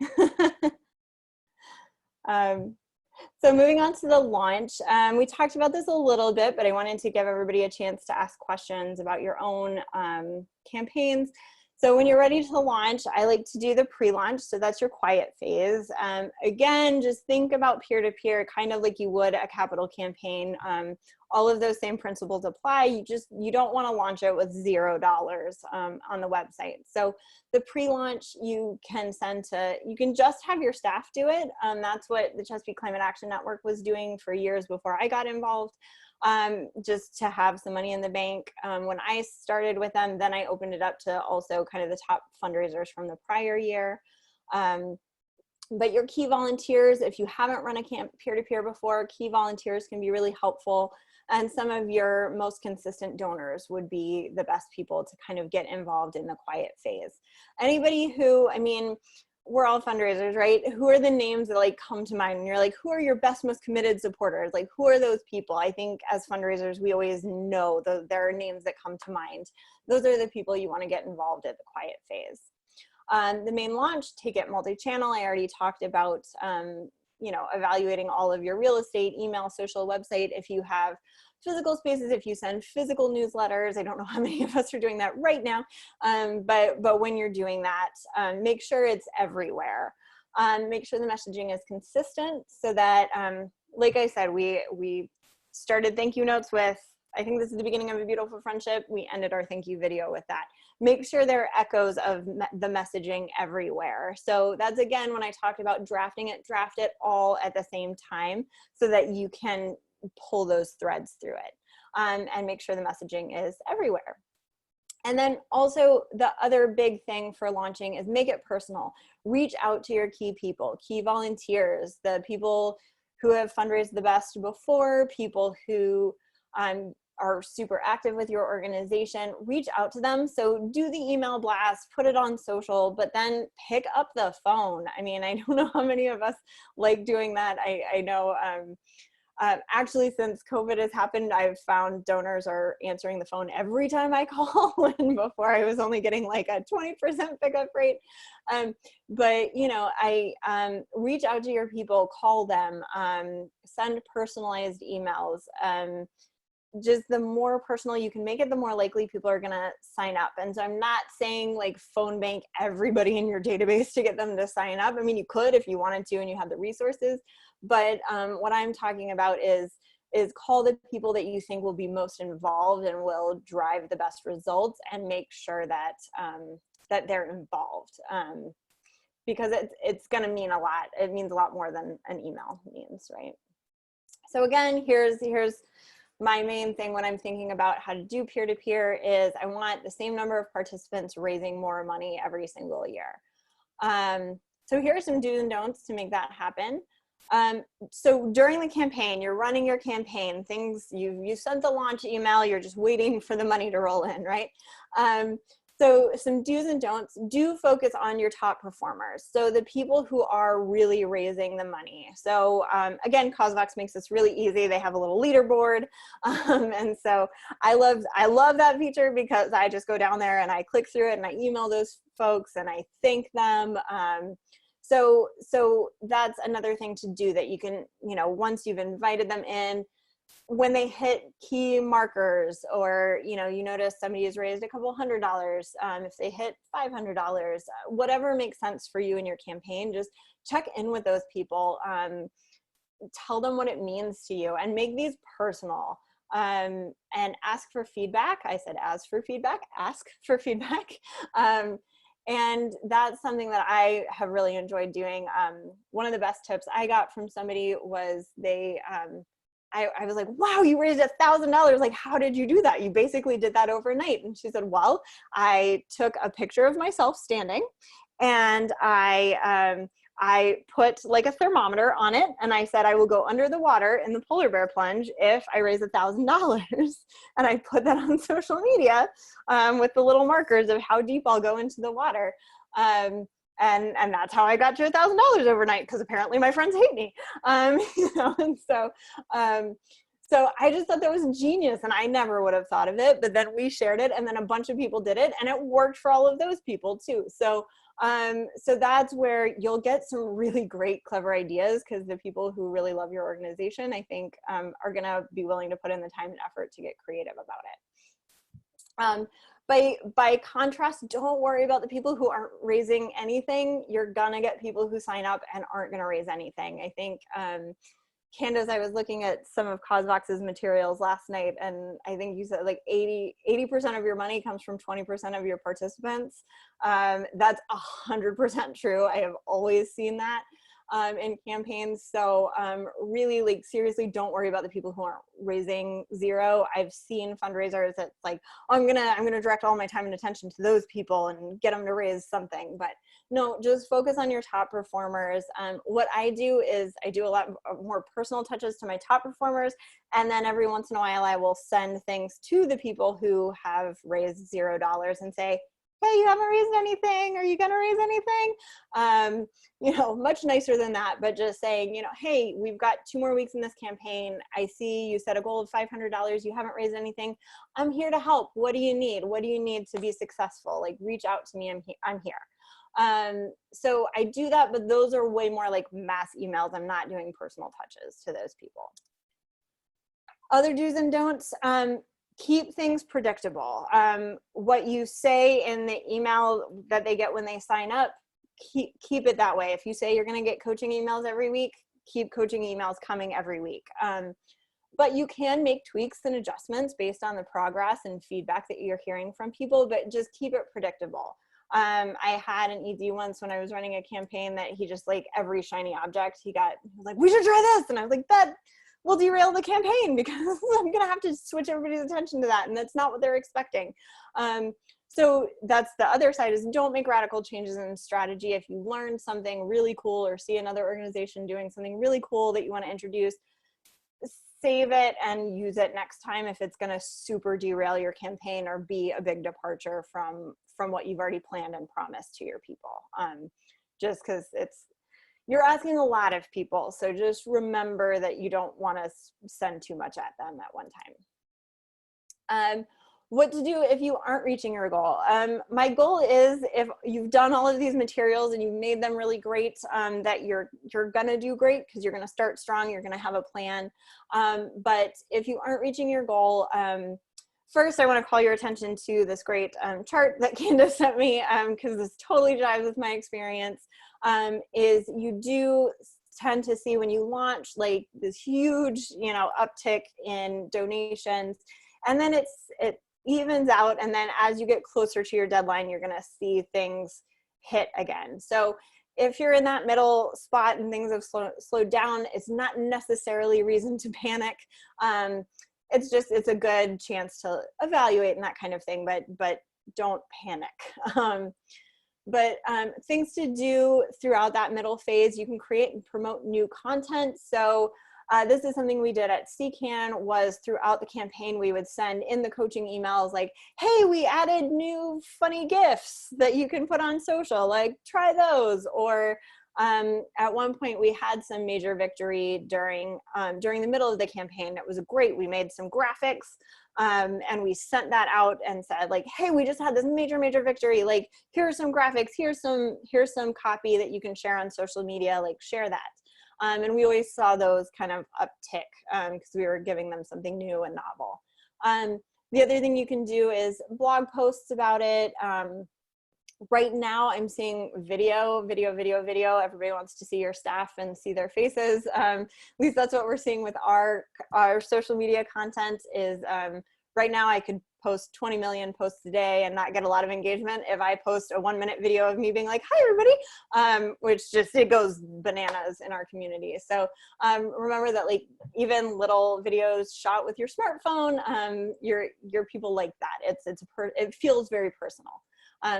So moving on to the launch, we talked about this a little bit, but I wanted to give everybody a chance to ask questions about your own campaigns. So when you're ready to launch, I like to do the pre-launch. So that's your quiet phase. Again, just think about peer-to-peer kind of like you would a capital campaign. All of those same principles apply. You don't want to launch it with $0 on the website. So the pre-launch you can just have your staff do it. That's what the Chesapeake Climate Action Network was doing for years before I got involved. Just to have some money in the bank. When I started with them, then I opened it up to also kind of the top fundraisers from the prior year. But your key volunteers, if you haven't run a peer-to-peer before, key volunteers can be really helpful. And some of your most consistent donors would be the best people to kind of get involved in the quiet phase. Anybody who, I mean, we're all fundraisers, right? Who are the names that like come to mind? And you're like, who are your best, most committed supporters? Like, who are those people? I think as fundraisers, we always know there are names that come to mind. Those are the people you want to get involved at the quiet phase. The main launch, take it multi-channel. I already talked about, you know, evaluating all of your real estate, email, social, website. If you have physical spaces, if you send physical newsletters, I don't know how many of us are doing that right now, but when you're doing that, make sure it's everywhere. Make sure the messaging is consistent so that, like I said, we started thank you notes with, I think this is the beginning of a beautiful friendship. We ended our thank you video with that. Make sure there are echoes of the messaging everywhere. So that's, again, when I talked about drafting it, draft it all at the same time so that you can pull those threads through it, and make sure the messaging is everywhere. And then also the other big thing for launching is make it personal. Reach out to your key people, key volunteers, the people who have fundraised the best before, people who are super active with your organization. Reach out to them. So do the email blast, put it on social, but then pick up the phone. I mean, I don't know how many of us like doing that. I know actually, since COVID has happened, I've found donors are answering the phone every time I call, when before I was only getting like a 20% pickup rate. But, you know, I reach out to your people, call them, send personalized emails. Just the more personal you can make it, the more likely people are gonna sign up. And so I'm not saying like phone bank everybody in your database to get them to sign up. I mean, you could if you wanted to and you have the resources, but what I'm talking about is call the people that you think will be most involved and will drive the best results, and make sure that that they're involved, because it's gonna mean a lot. It means a lot more than an email means, right? So again, here's my main thing when I'm thinking about how to do peer-to-peer is I want the same number of participants raising more money every single year. So here are some do's and don'ts to make that happen. So during the campaign, you're running your campaign, you sent the launch email, you're just waiting for the money to roll in, right? So some do's and don'ts, do focus on your top performers. So the people who are really raising the money. So again, CauseVox makes this really easy. They have a little leaderboard. And so I love that feature because I just go down there and I click through it and I email those folks and I thank them. So that's another thing to do that you can, you know, once you've invited them in, when they hit key markers, or you notice somebody has raised a couple $100, if they hit $500, whatever makes sense for you in your campaign, just check in with those people, tell them what it means to you, and make these personal, and ask for feedback. I said ask for feedback. And that's something that I have really enjoyed doing. One of the best tips I got from somebody was I was like, wow, you raised $1,000. Like, how did you do that? You basically did that overnight. And she said, well, I took a picture of myself standing, and I put like a thermometer on it, and I said, I will go under the water in the polar bear plunge if I raise $1,000. And I put that on social media with the little markers of how deep I'll go into the water. And that's how I got to $1,000 overnight, because apparently my friends hate me. You know, and so I just thought that was genius, and I never would have thought of it. But then we shared it, and then a bunch of people did it, and it worked for all of those people too. So that's where you'll get some really great, clever ideas, because the people who really love your organization, I think, are going to be willing to put in the time and effort to get creative about it. By contrast, don't worry about the people who aren't raising anything. You're gonna get people who sign up and aren't gonna raise anything. I think, Candace, I was looking at some of CauseVox's materials last night, and I think you said like 80% of your money comes from 20% of your participants. That's 100% true. I have always seen that in campaigns. So really, like, seriously, don't worry about the people who aren't raising zero. I've seen fundraisers that's like, oh, I'm gonna direct all my time and attention to those people and get them to raise something. But no, just focus on your top performers. What I do is I do a lot more personal touches to my top performers, and then every once in a while I will send things to the people who have raised $0 and say, hey, you haven't raised anything. Are you going to raise anything? You know, much nicer than that, but just saying, you know, hey, we've got 2 more weeks in this campaign. I see you set a goal of $500. You haven't raised anything. I'm here to help. What do you need? What do you need to be successful? Like, reach out to me. I'm here. So I do that, but those are way more like mass emails. I'm not doing personal touches to those people. Other do's and don'ts. Keep things predictable. What you say in the email that they get when they sign up, keep it that way. If you say you're going to get coaching emails every week, keep coaching emails coming every week. But you can make tweaks and adjustments based on the progress and feedback that you're hearing from people, but just keep it predictable. I had an ED once when I was running a campaign that he just, like, every shiny object he was like, we should try this. And I was like, that will derail the campaign, because I'm going to have to switch everybody's attention to that. And that's not what they're expecting. So that's the other side, is don't make radical changes in strategy. If you learn something really cool or see another organization doing something really cool that you want to introduce, save it and use it next time if it's going to super derail your campaign or be a big departure from what you've already planned and promised to your people. Just because you're asking a lot of people. So just remember that you don't want to send too much at them at one time. What to do if you aren't reaching your goal. My goal is, if you've done all of these materials and you've made them really great, that you're gonna do great, because you're gonna start strong, you're gonna have a plan. But if you aren't reaching your goal, first, I want to call your attention to this great chart that Candace sent me, because this totally jives with my experience. Is you do tend to see, when you launch, like, this huge, you know, uptick in donations, and then it evens out, and then as you get closer to your deadline, you're going to see things hit again. So if you're in that middle spot and things have slowed down, it's not necessarily reason to panic. It's a good chance to evaluate and that kind of thing, but don't panic. But things to do throughout that middle phase, you can create and promote new content. So this is something we did at CCAN, was throughout the campaign, we would send in the coaching emails like, hey, we added new funny GIFs that you can put on social, like, try those. Or at one point we had some major victory during the middle of the campaign. It was great. We made some graphics and we sent that out and said, like, hey, we just had this major victory. Like, here are some graphics, here's some copy that you can share on social media, like, share that. And we always saw those kind of uptick because we were giving them something new and novel. The other thing you can do is blog posts about it. Right now I'm seeing video. Everybody wants to see your staff and see their faces. At least that's what we're seeing with our social media content is right now I could post 20 million posts a day and not get a lot of engagement if I post a 1-minute video of me being like, hi everybody, which just, it goes bananas in our community. So remember that like even little videos shot with your smartphone, your people like that. It feels very personal.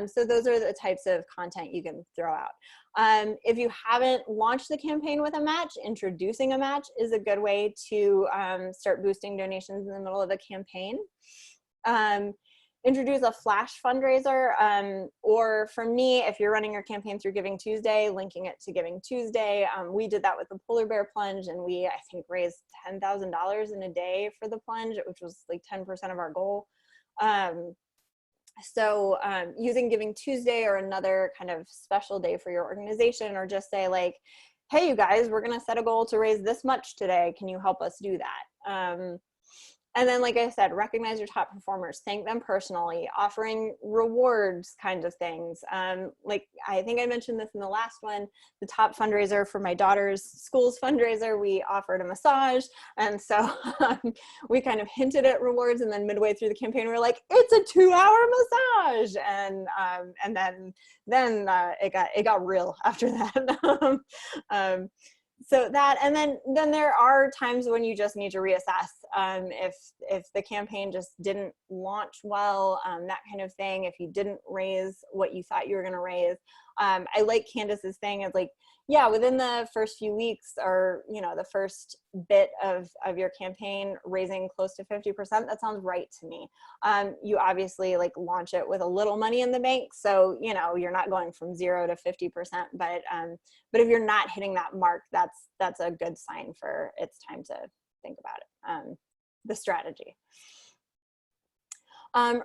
So those are the types of content you can throw out. If you haven't launched the campaign with a match, introducing a match is a good way to start boosting donations in the middle of the campaign. Introduce a flash fundraiser, or for me, if you're running your campaign through Giving Tuesday, linking it to Giving Tuesday. We did that with the Polar Bear Plunge, and we, I think, raised $10,000 in a day for the plunge, which was like 10% of our goal. So using Giving Tuesday or another kind of special day for your organization, or just say like, hey, you guys, we're going to set a goal to raise this much today. Can you help us do that? And then, like I said, recognize your top performers, thank them personally, offering rewards kinds of things. Like I think I mentioned this in the last one, the top fundraiser for my daughter's school's fundraiser, we offered a massage. And so we kind of hinted at rewards, and then midway through the campaign, we were like, it's a 2-hour massage. And then it got real after that. So that, and then there are times when you just need to reassess if the campaign just didn't launch well, that kind of thing. If you didn't raise what you thought you were going to raise, I like Candace's thing of like, yeah, within the first few weeks, or the first bit of your campaign, raising close to 50%, that sounds right to me. You obviously like launch it with a little money in the bank, so you're not going from 0 to 50%. But if you're not hitting that mark, that's a good sign for it's time to think about it. The strategy.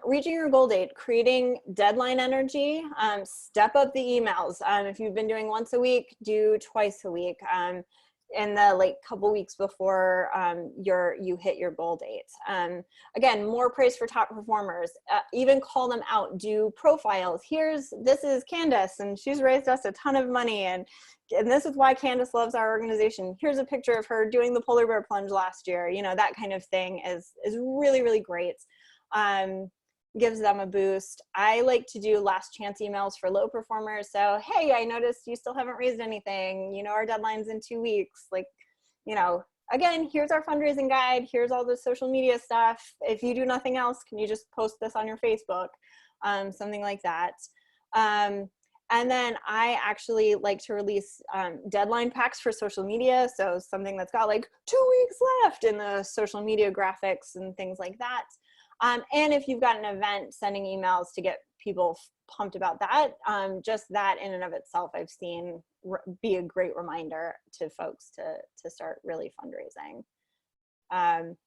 Reaching your goal date, creating deadline energy, step up the emails. If you've been doing once a week, do twice a week in the couple weeks before you hit your goal date. Again, more praise for top performers. Even call them out, do profiles. This is Candace, and she's raised us a ton of money, and this is why Candace loves our organization. Here's a picture of her doing the Polar Bear Plunge last year. That kind of thing is really, really great. Gives them a boost. I like to do last chance emails for low performers. So, hey, I noticed you still haven't raised anything. Our deadline's in 2 weeks. Again, here's our fundraising guide. Here's all the social media stuff. If you do nothing else, can you just post this on your Facebook? Something like that. And then I actually like to release deadline packs for social media. So something that's got like 2 weeks left in the social media graphics and things like that. And if you've got an event, sending emails to get people pumped about that, just that in and of itself, I've seen be a great reminder to folks to start really fundraising. And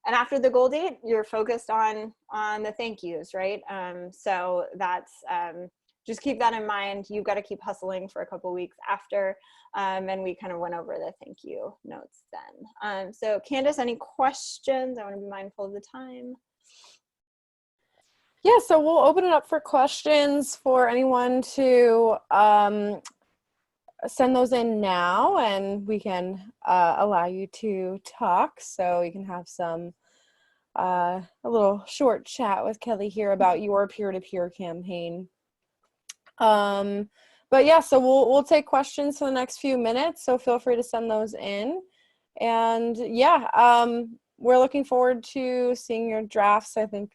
after the goal date, you're focused on the thank yous, right? So that's, just keep that in mind. You've got to keep hustling for a couple weeks after, and we kind of went over the thank you notes then. So Candace, any questions? I want to be mindful of the time. Yeah, so we'll open it up for questions for anyone to send those in now, and we can allow you to talk. So you can have a little short chat with Kelly here about your peer-to-peer campaign. But yeah, so we'll take questions for the next few minutes. So feel free to send those in, and yeah, we're looking forward to seeing your drafts. I think,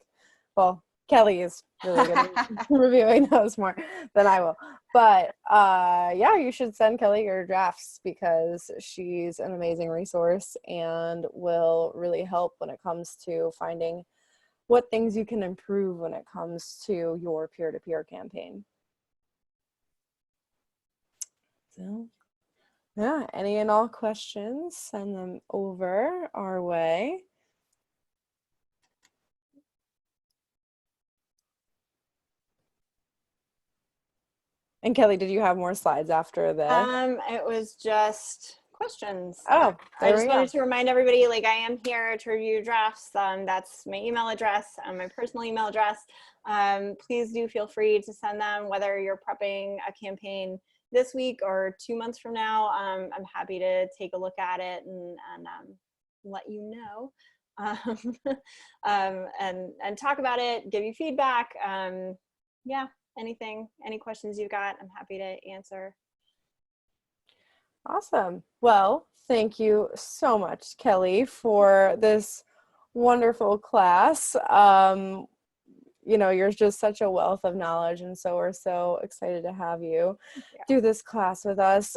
well, Kelly is really good at reviewing those more than I will. But yeah, you should send Kelly your drafts because she's an amazing resource and will really help when it comes to finding what things you can improve when it comes to your peer-to-peer campaign. So yeah, any and all questions, send them over our way. And Kelly, did you have more slides after the? It was just questions. Oh, I just wanted to remind everybody, like, I am here to review drafts. That's my email address, my personal email address. Please do feel free to send them, whether you're prepping a campaign this week or 2 months from now. I'm happy to take a look at it and let you know. and talk about it, give you feedback. Yeah, any questions you've got, I'm happy to answer. Awesome. Well, thank you so much, Kelly, for this wonderful class. You're just such a wealth of knowledge, and so we're so excited to have you do this class with us.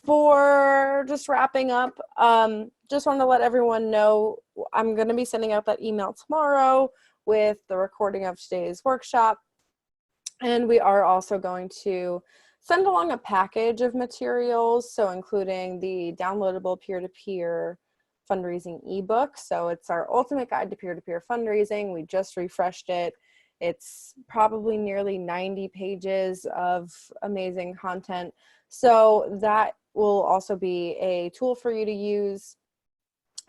For just wrapping up, just want to let everyone know I'm going to be sending out that email tomorrow with the recording of today's workshop. And we are also going to send along a package of materials, so including the downloadable peer-to-peer fundraising ebook. So it's our ultimate guide to peer-to-peer fundraising. We just refreshed it. It's probably nearly 90 pages of amazing content. So that will also be a tool for you to use.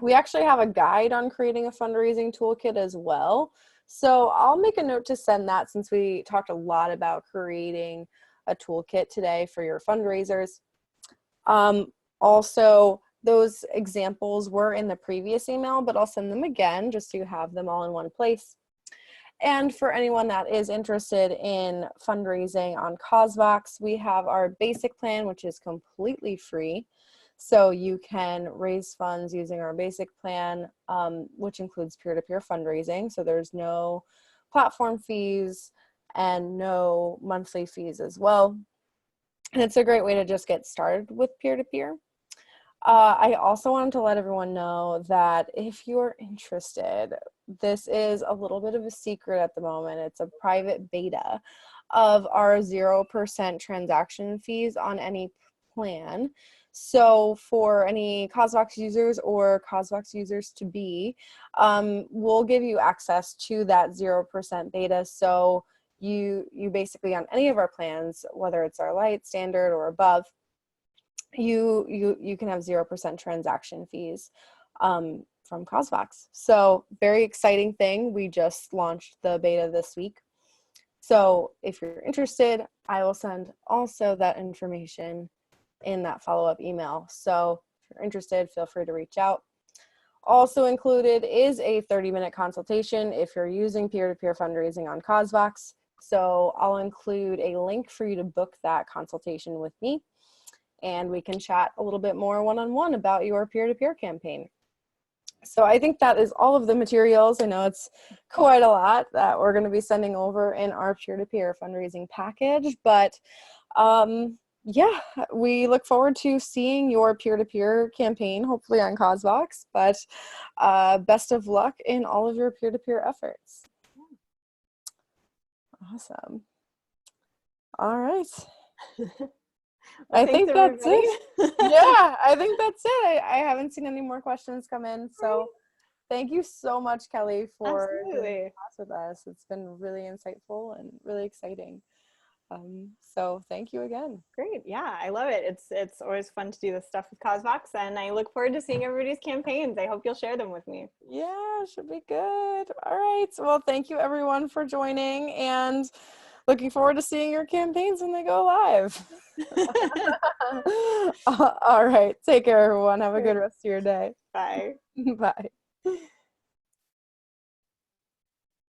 We actually have a guide on creating a fundraising toolkit as well. So I'll make a note to send that, since we talked a lot about creating a toolkit today for your fundraisers. Also, those examples were in the previous email, but I'll send them again just so you have them all in one place. And for anyone that is interested in fundraising on CauseVox, we have our basic plan, which is completely free. So you can raise funds using our basic plan, which includes peer-to-peer fundraising. So there's no platform fees and no monthly fees as well. And it's a great way to just get started with peer-to-peer. I also wanted to let everyone know that if you're interested, this is a little bit of a secret at the moment. It's a private beta of our 0% transaction fees on any plan. So for any CauseVox users or CauseVox users to be, we'll give you access to that 0% beta. So you basically, on any of our plans, whether it's our light, standard, or above, you can have 0% transaction fees from CauseVox. So very exciting thing. We just launched the beta this week. So if you're interested, I will send also that information in that follow-up email. So if you're interested, feel free to reach out. Also included is a 30-minute consultation if you're using peer-to-peer fundraising on CauseVox. So I'll include a link for you to book that consultation with me, and we can chat a little bit more one-on-one about your peer-to-peer campaign. So I think that is all of the materials. I know it's quite a lot that we're going to be sending over in our peer-to-peer fundraising package, but yeah, we look forward to seeing your peer-to-peer campaign, hopefully on CauseVox, but best of luck in all of your peer-to-peer efforts. Awesome. All right. I think that's it. Yeah, I think that's it. I haven't seen any more questions come in. So thank you so much, Kelly, for doing the class with us. It's been really insightful and really exciting. So thank you again. Great. Yeah, I love it. It's always fun to do this stuff with CauseVox, and I look forward to seeing everybody's campaigns. I hope you'll share them with me. Yeah, should be good. All right. Well, thank you everyone for joining, and looking forward to seeing your campaigns when they go live. All right. Take care, everyone. Have a good rest of your day. Bye. Bye.